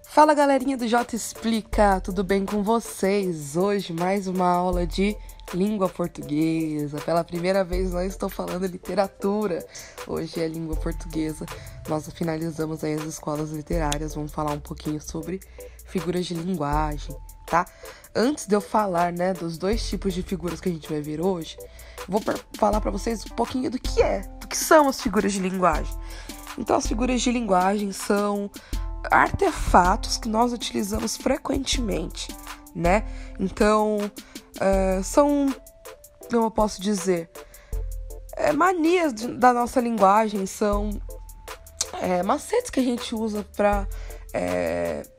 Fala galerinha do J Explica, tudo bem com vocês? Hoje mais uma aula de língua portuguesa. Pela primeira vez não estou falando literatura, hoje é língua portuguesa. Nós finalizamos aí as escolas literárias, vamos falar um pouquinho sobre figuras de linguagem, tá? Antes de eu falar, dos dois tipos de figuras que a gente vai ver hoje, vou falar para vocês um pouquinho do que são as figuras de linguagem. Então as figuras de linguagem são artefatos que nós utilizamos frequentemente, né? Então, são, como eu posso dizer, manias da nossa linguagem, são macetes que a gente usa para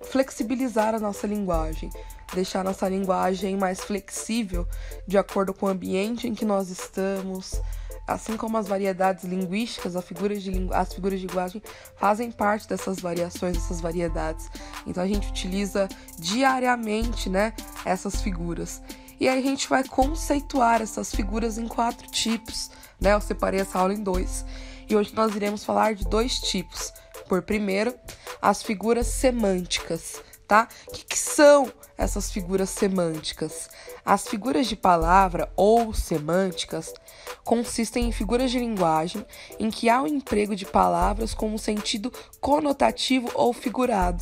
flexibilizar a nossa linguagem, deixar a nossa linguagem mais flexível de acordo com o ambiente em que nós estamos. Assim como as variedades linguísticas, as figuras de linguagem fazem parte dessas variações, dessas variedades. Então a gente utiliza diariamente, essas figuras. E aí a gente vai conceituar essas figuras em 4 tipos, Eu separei essa aula em 2. E hoje nós iremos falar de 2 tipos. Por primeiro, as figuras semânticas, tá? O que são essas figuras semânticas? As figuras de palavra ou semânticas consistem em figuras de linguagem em que há o emprego de palavras com um sentido conotativo ou figurado.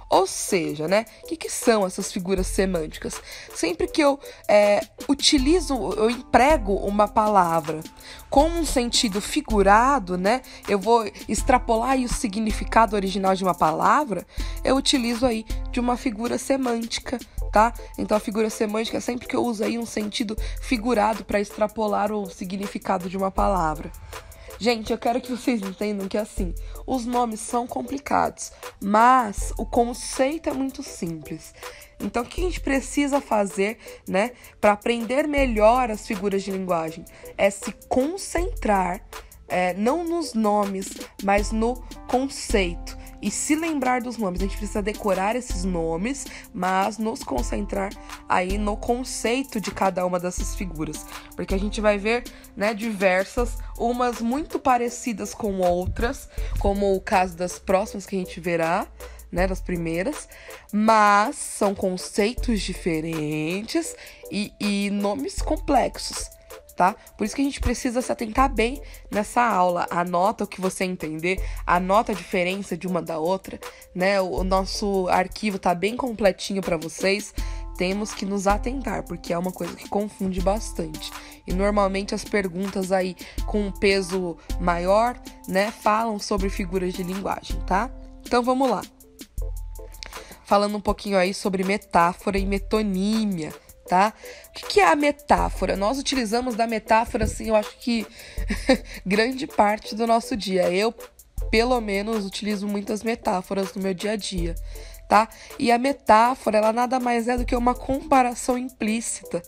Ou seja, o que são essas figuras semânticas? Sempre que eu eu emprego uma palavra com um sentido figurado, eu vou extrapolar aí o significado original de uma palavra, eu utilizo aí de uma figura semântica, tá? Então a figura semântica é sempre que eu uso aí um sentido figurado para extrapolar o significado de uma palavra. Gente, eu quero que vocês entendam que, os nomes são complicados, mas o conceito é muito simples. Então, o que a gente precisa fazer, para aprender melhor as figuras de linguagem? É se concentrar, não nos nomes, mas no conceito. E se lembrar dos nomes. A gente precisa decorar esses nomes, mas nos concentrar aí no conceito de cada uma dessas figuras. Porque a gente vai ver, diversas, umas muito parecidas com outras, como o caso das próximas que a gente verá, das primeiras, mas são conceitos diferentes e nomes complexos. Tá? Por isso que a gente precisa se atentar bem nessa aula. Anota o que você entender, anota a diferença de uma da outra, O nosso arquivo tá bem completinho para vocês. Temos que nos atentar, porque é uma coisa que confunde bastante. E normalmente as perguntas aí com um peso maior, falam sobre figuras de linguagem, tá? Então vamos lá. Falando um pouquinho aí sobre metáfora e metonímia. Tá? O que é a metáfora? Nós utilizamos da metáfora, eu acho que grande parte do nosso dia. Eu, pelo menos, utilizo muitas metáforas no meu dia a dia, tá? E a metáfora, ela nada mais é do que uma comparação implícita.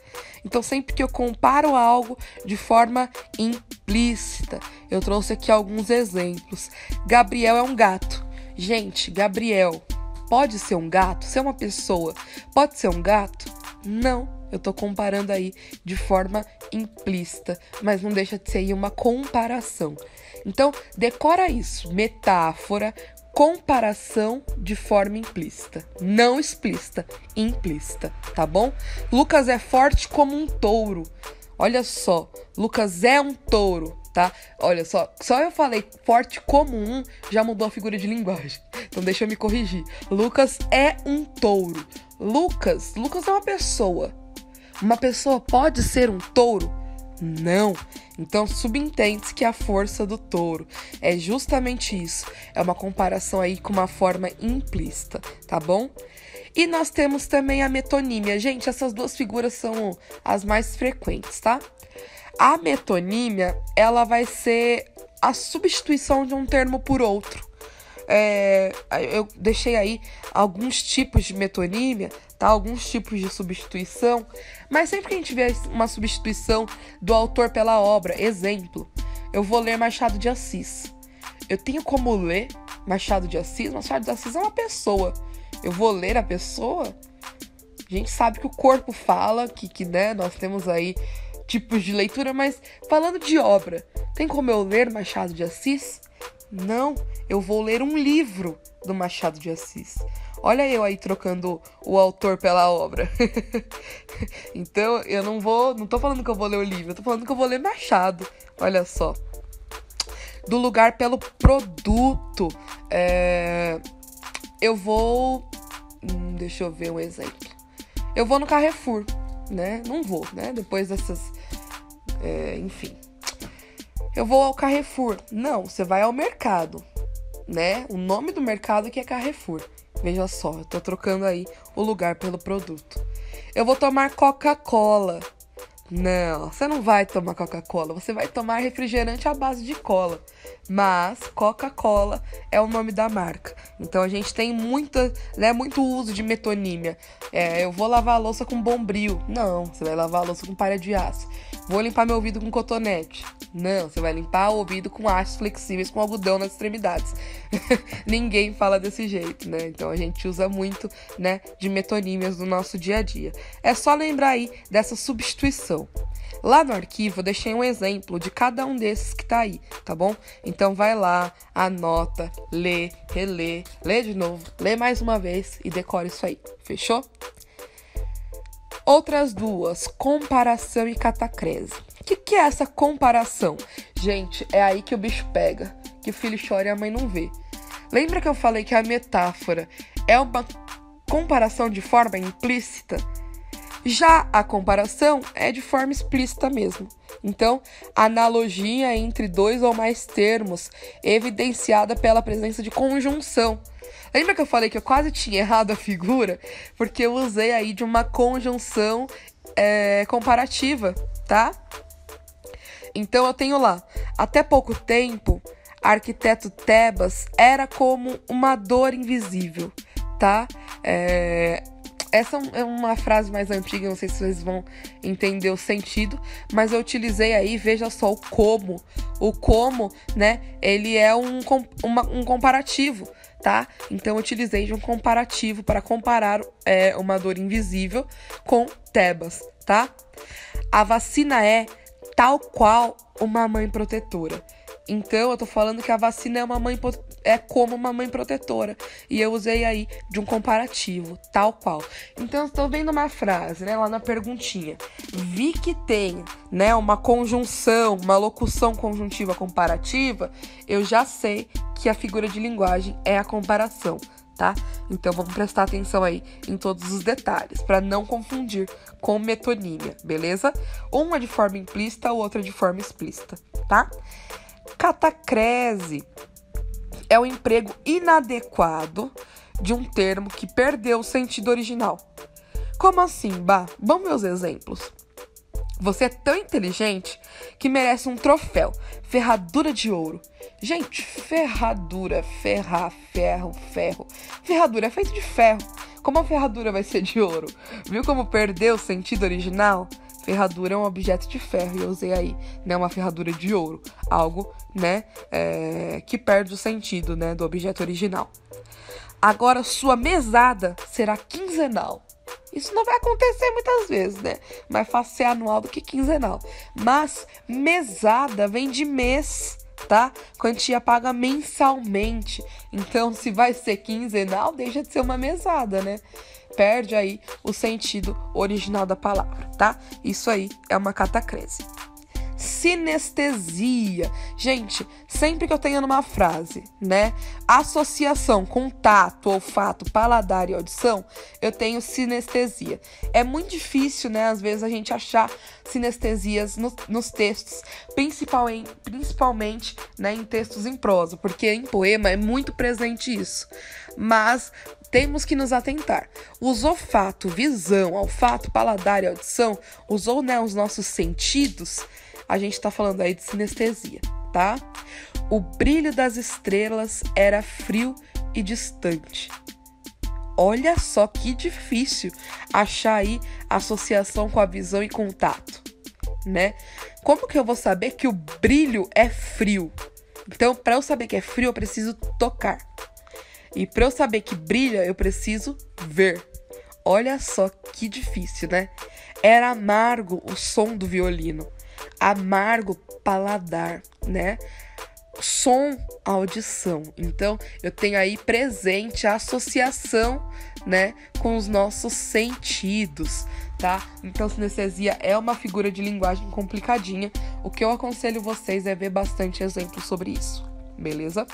Então, sempre que eu comparo algo de forma implícita, eu trouxe aqui alguns exemplos. Gabriel é um gato. Gente, Gabriel pode ser um gato? Ser uma pessoa pode ser um gato? Não, eu tô comparando aí de forma implícita, mas não deixa de ser aí uma comparação. Então, decora isso, metáfora, comparação de forma implícita, não explícita, implícita, tá bom? Lucas é forte como um touro. Olha só, Lucas é um touro, tá? Olha só eu falei forte como um, já mudou a figura de linguagem. Então deixa eu me corrigir. Lucas é um touro. Lucas é uma pessoa. Uma pessoa pode ser um touro? Não. Então subentende-se que a força do touro é justamente isso. É uma comparação aí com uma forma implícita, tá bom? E nós temos também a metonímia. Gente, essas 2 figuras são as mais frequentes, tá? A metonímia, ela vai ser a substituição de um termo por outro. Eu deixei aí alguns tipos de metonímia, tá? Alguns tipos de substituição, mas sempre que a gente vê uma substituição do autor pela obra, exemplo, eu vou ler Machado de Assis. Eu tenho como ler Machado de Assis? Machado de Assis é uma pessoa. Eu vou ler a pessoa? A gente sabe que o corpo fala, que nós temos aí tipos de leitura, mas falando de obra, tem como eu ler Machado de Assis? Não, eu vou ler um livro do Machado de Assis. Olha eu aí trocando o autor pela obra. Então, eu não tô falando que eu vou ler o livro, eu tô falando que eu vou ler Machado. Olha só. Do lugar pelo produto. Eu vou... deixa eu ver um exemplo. Eu vou no Carrefour, né? Não vou, né? Depois dessas... enfim. Eu vou ao Carrefour. Não, você vai ao mercado, né? O nome do mercado que é Carrefour. Veja só, eu tô trocando aí o lugar pelo produto. Eu vou tomar Coca-Cola. Não, você não vai tomar Coca-Cola. Você vai tomar refrigerante à base de cola. Mas Coca-Cola é o nome da marca. Então a gente tem muito uso de metonímia. Eu vou lavar a louça com Bombril. Não, você vai lavar a louça com palha de aço. Vou limpar meu ouvido com cotonete. Não, você vai limpar o ouvido com aços flexíveis com algodão nas extremidades. Ninguém fala desse jeito, né? Então a gente usa muito, né, de metonímias no nosso dia a dia. É só lembrar aí dessa substituição. Lá no arquivo eu deixei um exemplo de cada um desses que tá aí, tá bom? Então vai lá, anota, lê, relê, lê de novo, lê mais uma vez e decora isso aí, fechou? Outras duas, comparação e catacrese. O que é essa comparação? Gente, é aí que o bicho pega, que o filho chora e a mãe não vê. Lembra que eu falei que a metáfora é uma comparação de forma implícita? Já a comparação é de forma explícita mesmo. Então, analogia entre dois ou mais termos, evidenciada pela presença de conjunção. Lembra que eu falei que eu quase tinha errado a figura? Porque eu usei aí de uma conjunção comparativa, tá? Então, eu tenho lá, até pouco tempo, arquiteto Tebas era como uma dor invisível, tá? Essa é uma frase mais antiga, não sei se vocês vão entender o sentido, mas eu utilizei aí, veja só, o como. O como, né, ele é um comparativo, tá? Então eu utilizei de um comparativo para comparar uma dor invisível com Tebas, tá? A vacina é tal qual uma mãe protetora. Então, eu tô falando que a vacina é como uma mãe protetora. E eu usei aí de um comparativo, tal qual. Então, eu tô vendo uma frase, né, lá na perguntinha. Vi que tem, né, uma conjunção, uma locução conjuntiva comparativa. Eu já sei que a figura de linguagem é a comparação, tá? Então, vamos prestar atenção aí em todos os detalhes, para não confundir com metonímia, beleza? Uma de forma implícita, a outra de forma explícita, tá? Catacrese é o emprego inadequado de um termo que perdeu o sentido original. Como assim, Bah? Vamos ver os exemplos. Você é tão inteligente que merece um troféu. Ferradura de ouro. Gente, ferradura, ferrar, ferro. Ferradura é feito de ferro. Como a ferradura vai ser de ouro? Viu como perdeu o sentido original? Ferradura é um objeto de ferro e eu usei aí, né, uma ferradura de ouro. Algo, né, que perde o sentido, né, do objeto original. Agora, sua mesada será quinzenal. Isso não vai acontecer muitas vezes, né? Mais fácil ser anual do que quinzenal. Mas mesada vem de mês, tá? Quantia paga mensalmente. Então, se vai ser quinzenal, deixa de ser uma mesada, né? Perde aí o sentido original da palavra, tá? Isso aí é uma catacrese. Sinestesia. Gente, sempre que eu tenho numa frase, né, associação com tato, olfato, paladar e audição, eu tenho sinestesia. É muito difícil, né, às vezes a gente achar sinestesias nos textos, principalmente, né, em textos em prosa, porque em poema é muito presente isso. Mas temos que nos atentar. Usou olfato, visão, olfato, paladar e audição, usou, né, os nossos sentidos. A gente tá falando aí de sinestesia, tá? O brilho das estrelas era frio e distante. Olha só que difícil achar aí associação com a visão e com o tato, né? Como que eu vou saber que o brilho é frio? Então, para eu saber que é frio, eu preciso tocar. E para eu saber que brilha, eu preciso ver. Olha só que difícil, né? Era amargo o som do violino. Amargo paladar, né? som, audição. Então, eu tenho aí presente a associação, né, com os nossos sentidos, tá? Então, sinestesia é uma figura de linguagem complicadinha. O que eu aconselho vocês é ver bastante exemplos sobre isso, beleza?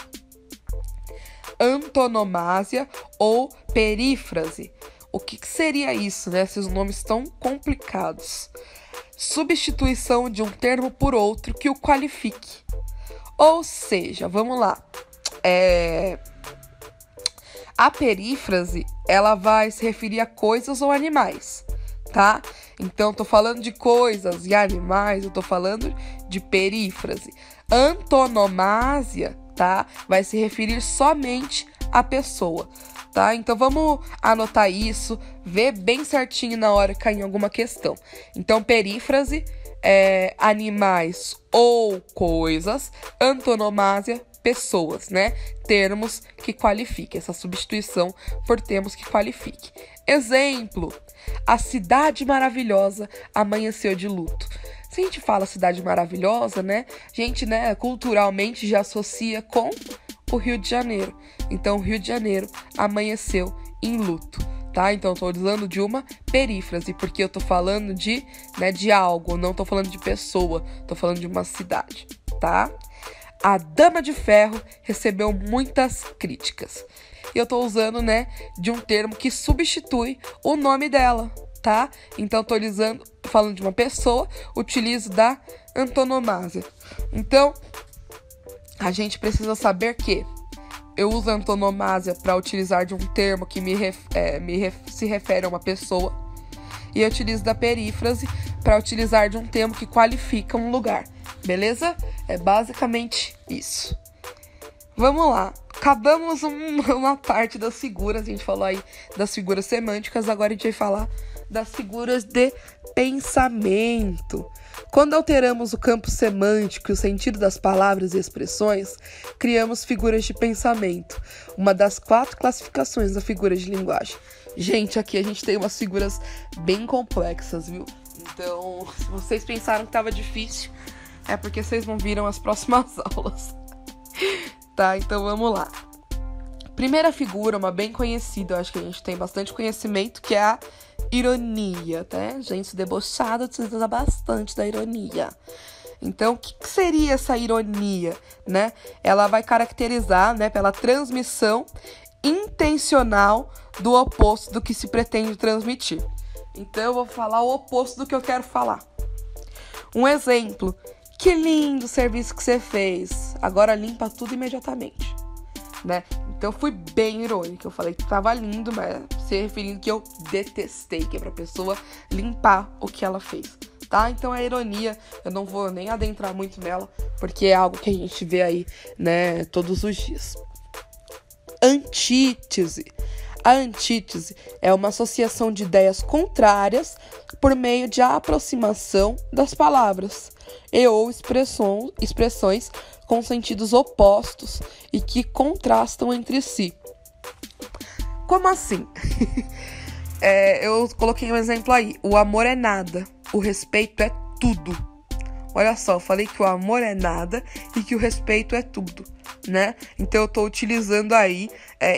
Antonomásia ou perífrase. O que seria isso, né? Esses nomes tão complicados. Substituição de um termo por outro que o qualifique. Ou seja, vamos lá. A perífrase, ela vai se referir a coisas ou animais, tá? Então, tô falando de coisas e animais, eu tô falando de perífrase. Antonomásia, tá? Vai se referir somente à pessoa, tá? Então, vamos anotar isso, ver bem certinho na hora que cair em alguma questão. Então, perífrase é animais ou coisas, antonomásia, pessoas, né? Termos que qualifiquem, essa substituição por termos que qualifiquem. Exemplo, a cidade maravilhosa amanheceu de luto. Se a gente fala cidade maravilhosa, né? A gente, né, culturalmente já associa com o Rio de Janeiro. Então, o Rio de Janeiro amanheceu em luto, tá? Então, eu tô usando de uma perífrase, porque eu tô falando de algo, não tô falando de pessoa, tô falando de uma cidade, tá? A Dama de Ferro recebeu muitas críticas. E eu tô usando, né, de um termo que substitui o nome dela, tá? Então, tô falando de uma pessoa, utilizo da antonomásia. Então, a gente precisa saber que eu uso a antonomásia para utilizar de um termo que se refere a uma pessoa. E eu utilizo da perífrase para utilizar de um termo que qualifica um lugar. Beleza? É basicamente isso. Vamos lá. Acabamos uma parte das figuras. A gente falou aí das figuras semânticas. Agora a gente vai falar das figuras de pensamento. Quando alteramos o campo semântico e o sentido das palavras e expressões, criamos figuras de pensamento, uma das 4 classificações da figura de linguagem. Gente, aqui a gente tem umas figuras bem complexas, viu? Então, se vocês pensaram que estava difícil, é porque vocês não viram as próximas aulas. Tá, então vamos lá. Primeira figura, uma bem conhecida, eu acho que a gente tem bastante conhecimento, que é a ironia, tá? Gente debochada utiliza bastante da ironia. Então, o que seria essa ironia, né? Ela vai caracterizar, né, pela transmissão intencional do oposto do que se pretende transmitir. Então, eu vou falar o oposto do que eu quero falar. Um exemplo. Que lindo serviço que você fez. Agora limpa tudo imediatamente, né? Então, fui bem irônica. Eu falei que tava lindo, mas se referindo que eu detestei, que é pra pessoa limpar o que ela fez, tá? Então, a ironia, eu não vou nem adentrar muito nela, porque é algo que a gente vê aí, né, todos os dias. Antítese. A antítese é uma associação de ideias contrárias por meio de aproximação das palavras ou expressões com sentidos opostos e que contrastam entre si. Como assim? Eu coloquei um exemplo aí. O amor é nada, o respeito é tudo. Olha só, eu falei que o amor é nada e que o respeito é tudo, né? Então eu tô utilizando aí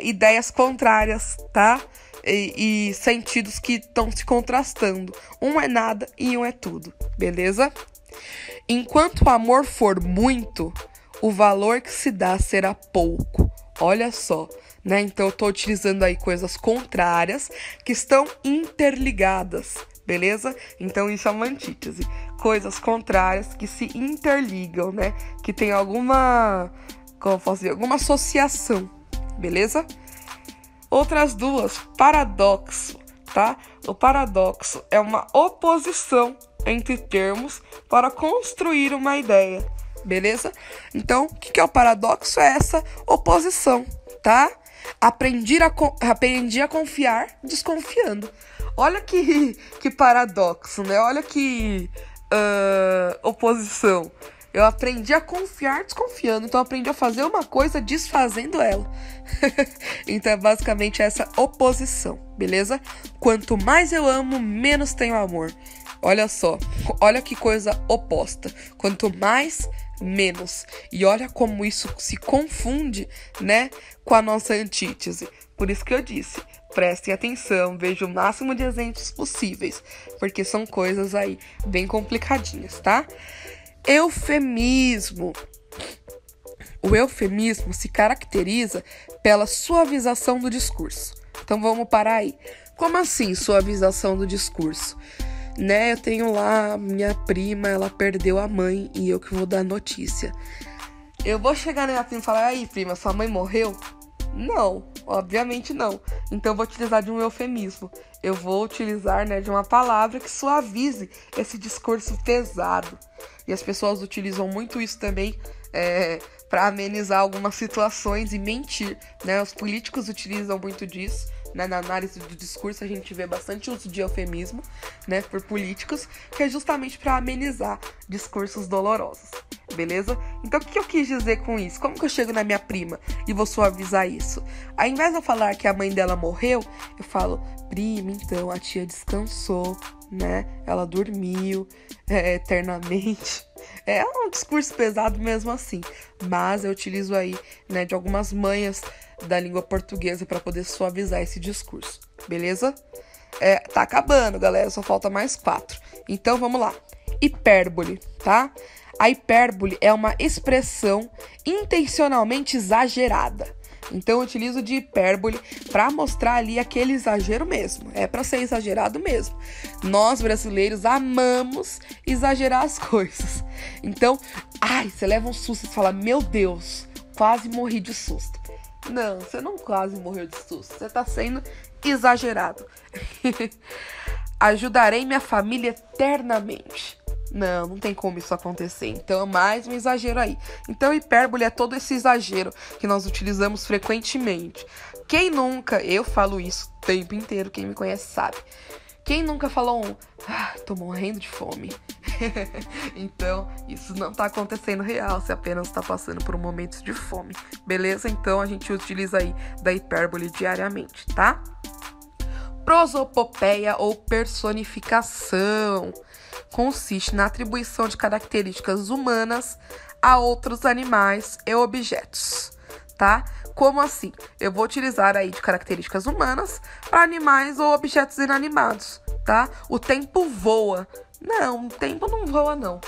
ideias contrárias, tá? E sentidos que estão se contrastando. Um é nada e um é tudo, beleza? Enquanto o amor for muito, o valor que se dá será pouco. Olha só, né? Então eu tô utilizando aí coisas contrárias que estão interligadas, beleza? Então isso é uma antítese. Coisas contrárias que se interligam, né? Que tem alguma, como eu posso dizer, alguma associação, beleza? Outras duas, paradoxo, tá? O paradoxo é uma oposição entre termos para construir uma ideia, beleza? Então, o que é o paradoxo? É essa oposição, tá? Aprendi a confiar desconfiando. Olha que paradoxo, né? Olha que oposição. Eu aprendi a confiar desconfiando. Então, eu aprendi a fazer uma coisa desfazendo ela. Então, é basicamente essa oposição, beleza? Quanto mais eu amo, menos tenho amor. Olha só, olha que coisa oposta. Quanto mais, menos. E olha como isso se confunde, né, com a nossa antítese. Por isso que eu disse, prestem atenção, vejam o máximo de exemplos possíveis, porque são coisas aí bem complicadinhas, tá? Eufemismo. O eufemismo se caracteriza pela suavização do discurso. Então vamos parar aí. Como assim suavização do discurso? Né, eu tenho lá minha prima, ela perdeu a mãe e eu que vou dar notícia. Eu vou chegar na minha prima e falar: aí, prima, sua mãe morreu? Não, obviamente não. Então eu vou utilizar de um eufemismo. Eu vou utilizar, né, de uma palavra que suavize esse discurso pesado. E as pessoas utilizam muito isso também para amenizar algumas situações e mentir, né? Os políticos utilizam muito disso. Né, na análise do discurso a gente vê bastante uso de eufemismo, né, por políticos, que é justamente para amenizar discursos dolorosos, beleza? Então o que eu quis dizer com isso? Como que eu chego na minha prima e vou suavizar isso? Ao invés de eu falar que a mãe dela morreu, eu falo: prima, então a tia descansou, né? Ela dormiu eternamente. É um discurso pesado mesmo assim, mas eu utilizo aí, né, de algumas manhas da língua portuguesa para poder suavizar esse discurso, beleza? Tá acabando, galera, só falta mais 4. Então vamos lá. Hipérbole, tá? A hipérbole é uma expressão intencionalmente exagerada. Então eu utilizo de hipérbole para mostrar ali aquele exagero mesmo. É para ser exagerado mesmo. Nós brasileiros amamos exagerar as coisas. Então, você leva um susto e fala: meu Deus, quase morri de susto. Não, você não quase morreu de susto. Você tá sendo exagerado. Ajudarei minha família eternamente. Não tem como isso acontecer. Então é mais um exagero aí. Então hipérbole é todo esse exagero que nós utilizamos frequentemente. Quem nunca, eu falo isso o tempo inteiro, quem me conhece sabe. Quem nunca falou tô morrendo de fome? Então, isso não tá acontecendo real, você apenas tá passando por um momento de fome, beleza? Então, a gente utiliza aí da hipérbole diariamente, tá? Prosopopeia ou personificação consiste na atribuição de características humanas a outros animais e objetos, tá? Como assim? Eu vou utilizar aí de características humanas para animais ou objetos inanimados, tá? O tempo voa. Não, o tempo não voa, não.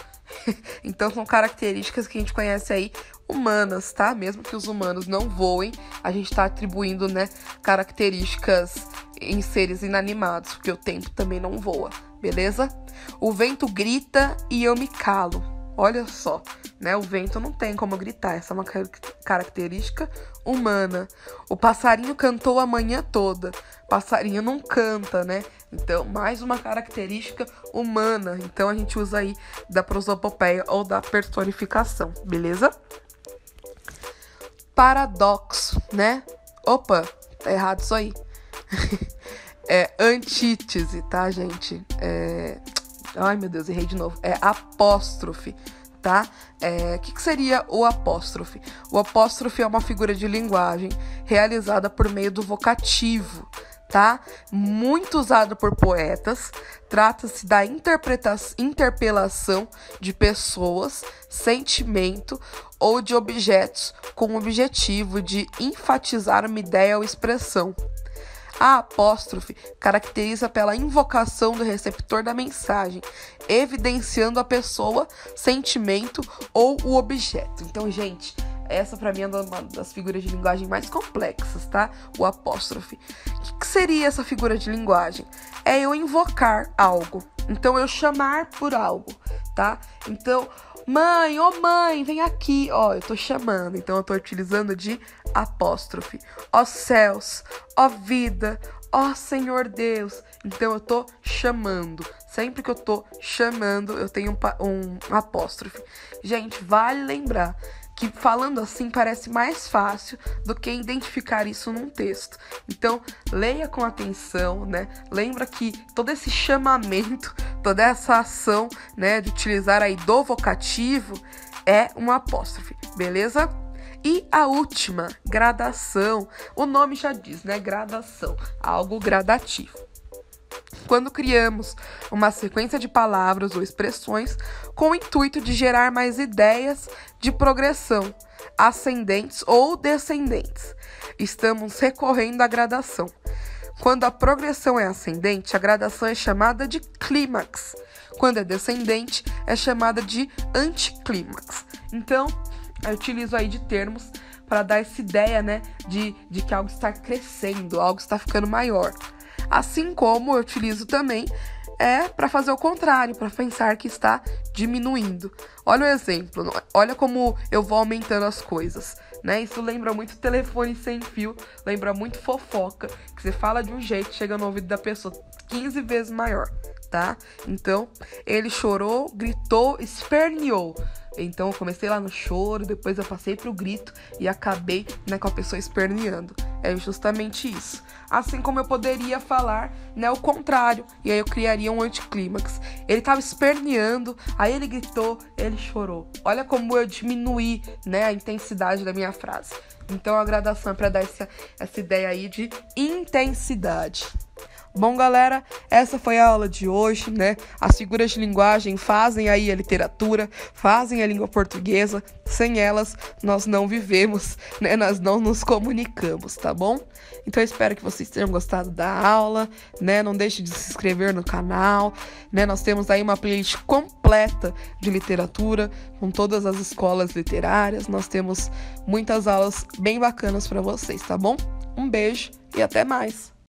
Então, são características que a gente conhece aí humanas, tá? Mesmo que os humanos não voem, a gente tá atribuindo, né, características em seres inanimados, porque o tempo também não voa, beleza? O vento grita e eu me calo. Olha só, né? O vento não tem como gritar, essa é uma característica humana. O passarinho cantou a manhã toda. Passarinho não canta, né? Então, mais uma característica humana. Então, a gente usa aí da prosopopeia ou da personificação, beleza? Paradoxo, né? Opa, tá errado isso aí. Antítese, tá, gente? Ai, meu Deus, errei de novo. É apóstrofe, tá? Que seria o apóstrofe? O apóstrofe é uma figura de linguagem realizada por meio do vocativo, tá? Muito usado por poetas. Trata-se da interpelação de pessoas, sentimento ou de objetos com o objetivo de enfatizar uma ideia ou expressão. A apóstrofe caracteriza pela invocação do receptor da mensagem, evidenciando a pessoa, sentimento ou o objeto. Então, gente, essa pra mim é uma das figuras de linguagem mais complexas, tá? O apóstrofe. O que seria essa figura de linguagem? É eu invocar algo. Então, eu chamar por algo, tá? Então, mãe, mãe, vem aqui. Eu tô chamando, então eu tô utilizando de apóstrofe. Ó céus, ó vida, ó Senhor Deus. Então eu tô chamando. Sempre que eu tô chamando, eu tenho um apóstrofe. Gente, vale lembrar que falando assim parece mais fácil do que identificar isso num texto. Então, leia com atenção, né? Lembra que todo esse chamamento, toda essa ação, né, de utilizar aí do vocativo é um apóstrofe, beleza? E a última, gradação. O nome já diz, né? Gradação, algo gradativo. quando criamos uma sequência de palavras ou expressões com o intuito de gerar mais ideias de progressão, ascendentes ou descendentes. Estamos recorrendo à gradação. Quando a progressão é ascendente, a gradação é chamada de clímax. Quando é descendente, é chamada de anticlímax. Então, eu utilizo aí de termos para dar essa ideia, né, de que algo está crescendo, algo está ficando maior. Assim como eu utilizo também para fazer o contrário, para pensar que está diminuindo. Olha o exemplo, olha como eu vou aumentando as coisas, né? Isso lembra muito telefone sem fio, lembra muito fofoca, que você fala de um jeito, chega no ouvido da pessoa 15 vezes maior, tá? Então, ele chorou, gritou, esperneou. Então, eu comecei lá no choro, depois eu passei pro grito e acabei, né, com a pessoa esperneando. É justamente isso. Assim como eu poderia falar, né, o contrário, e aí eu criaria um anticlímax. Ele tava esperneando, aí ele gritou, ele chorou. Olha como eu diminuí, né, a intensidade da minha frase. Então, a gradação é para dar essa ideia aí de intensidade. Bom, galera, essa foi a aula de hoje, né? As figuras de linguagem fazem aí a literatura, fazem a língua portuguesa. Sem elas, nós não vivemos, né? Nós não nos comunicamos, tá bom? Então, eu espero que vocês tenham gostado da aula, né? Não deixe de se inscrever no canal, né? Nós temos aí uma playlist completa de literatura, com todas as escolas literárias. Nós temos muitas aulas bem bacanas para vocês, tá bom? Um beijo e até mais!